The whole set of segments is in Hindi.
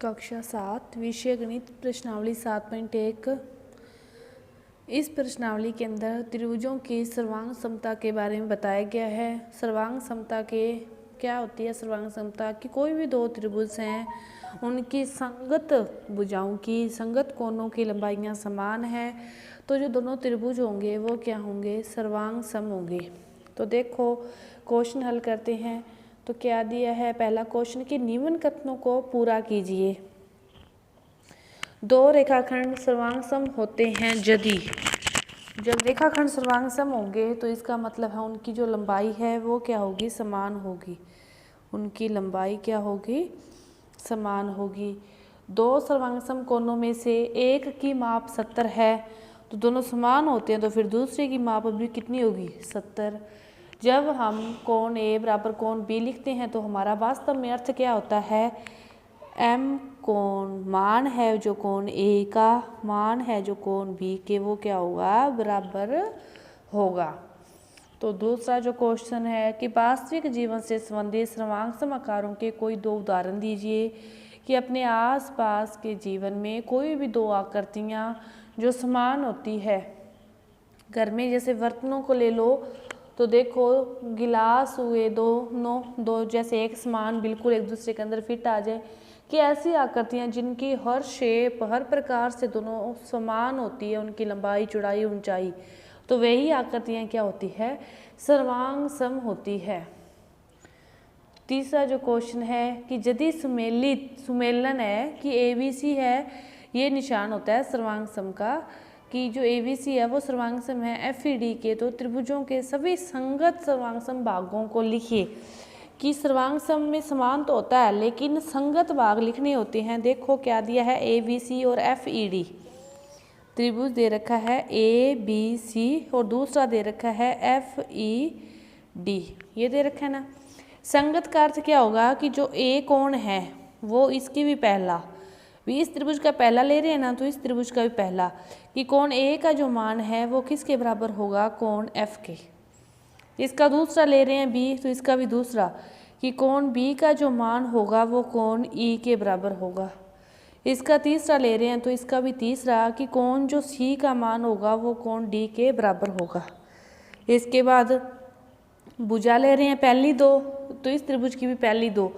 कक्षा 7 विषय गणित प्रश्नावली 7.1। इस प्रश्नावली के अंदर त्रिभुजों की सर्वांग समता के बारे में बताया गया है। सर्वांग समता के क्या होती है? सर्वांग समता कि कोई भी दो त्रिभुज हैं, उनकी संगत भुजाओं की संगत कोणों की लंबाइयां समान है, तो जो दोनों त्रिभुज होंगे वो क्या होंगे? सर्वांग सम होंगे। तो देखो क्वेश्चन हल करते हैं। तो क्या दिया है? पहला क्वेश्चन कि निम्न कथनों को पूरा कीजिए। दो रेखाखंड सर्वांग सम होते हैं यदि, जब रेखाखंड सर्वांग सम होंगे तो इसका मतलब है उनकी जो लंबाई है वो क्या होगी? समान होगी। उनकी लंबाई क्या होगी? समान होगी। दो सर्वांग सम कोणों में से एक की माप 70 है, तो दोनों समान होते हैं, तो फिर दूसरे की माप भी कितनी होगी? 70। जब हम कोण ए बराबर कोण बी लिखते हैं तो हमारा वास्तव में अर्थ क्या होता है? m कोण मान है जो कोण ए का, मान है जो कोण बी के, वो क्या होगा? बराबर होगा। तो दूसरा जो क्वेश्चन है कि वास्तविक जीवन से संबंधित सर्वांग सम आकारों के कोई दो उदाहरण दीजिए। कि अपने आसपास के जीवन में कोई भी दो आकृतियाँ जो समान होती है, घर में जैसे बर्तनों को ले लो, तो देखो गिलास हुए दो जैसे एक समान बिल्कुल एक दूसरे के अंदर फिट आ जाए, कि ऐसी आकृतियाँ जिनकी हर शेप हर प्रकार से दोनों समान होती है, उनकी लंबाई चौड़ाई ऊंचाई, तो वही आकृतियाँ क्या होती है? सर्वांग सम होती है। तीसरा जो क्वेश्चन है कि यदि सुमेलन है कि ABC है, ये निशान होता है सर्वांग सम का, कि जो ABC है वो सर्वांग सम है FED के, तो त्रिभुजों के सभी संगत सर्वांग सम भागों को लिखिए। कि सर्वांग सम में समान तो होता है लेकिन संगत भाग लिखने होते हैं। देखो क्या दिया है? ABC और FED त्रिभुज दे रखा है ABC और दूसरा दे रखा है FED, ये दे रखा है ना। संगत का अर्थ क्या होगा? कि जो A कोण है वो इसकी भी पहला, भी इस त्रिभुज का पहला ले रहे हैं ना, तो इस त्रिभुज का भी पहला, कि कोण A का जो मान है वो किसके बराबर होगा? कोण F के। इसका दूसरा ले रहे हैं B, तो इसका भी दूसरा, कि कोण B का जो मान होगा वो कोण E के बराबर होगा। इसका तीसरा ले रहे हैं तो इसका भी तीसरा, कि कोण जो C का मान होगा वो कोण D के बराबर होगा। इसके बाद भुजा ले रहे हैं पहली दो, तो इस त्रिभुज की भी पहली दो,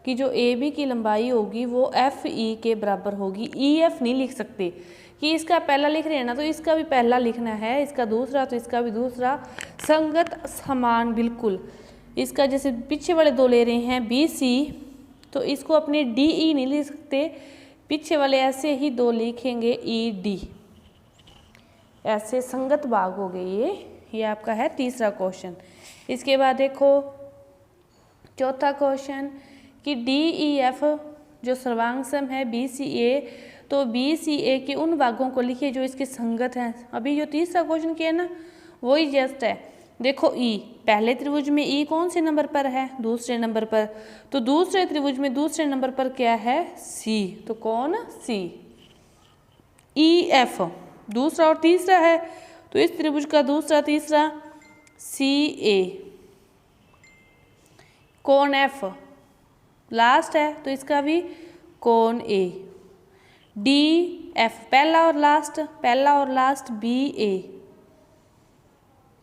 कि जो AB की लंबाई होगी वो FE के बराबर होगी। EF नहीं लिख सकते, कि इसका पहला लिख रहे हैं ना, तो इसका भी पहला लिखना है, इसका दूसरा तो इसका भी दूसरा, संगत समान बिल्कुल। इसका जैसे पीछे वाले दो ले रहे हैं BC, तो इसको अपने DE नहीं लिख सकते, पीछे वाले ऐसे ही दो लिखेंगे ED, ऐसे संगत भाग हो गए। ये आपका है तीसरा क्वेश्चन। इसके बाद देखो चौथा क्वेश्चन कि DEF जो सर्वांग सम है BCA, तो BCA के उन भागों को लिखिए जो इसके संगत हैं। अभी जो तीसरा क्वेश्चन किया ना वही जस्ट है। देखो E, पहले त्रिभुज में E कौन से नंबर पर है? दूसरे नंबर पर। तो दूसरे त्रिभुज में दूसरे नंबर पर क्या है? C, तो कौन? C। EF दूसरा और तीसरा है, तो इस त्रिभुज का दूसरा तीसरा CA। कोण F लास्ट है, तो इसका भी कोण A। DF पहला और लास्ट BA।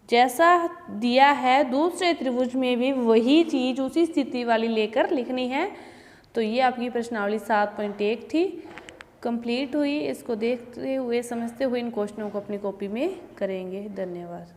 जैसा दिया है दूसरे त्रिभुज में भी वही चीज उसी स्थिति वाली लेकर लिखनी है। तो ये आपकी प्रश्नावली 7.1 थी, कंप्लीट हुई। इसको देखते हुए समझते हुए इन क्वेश्चनों को अपनी कॉपी में करेंगे। धन्यवाद।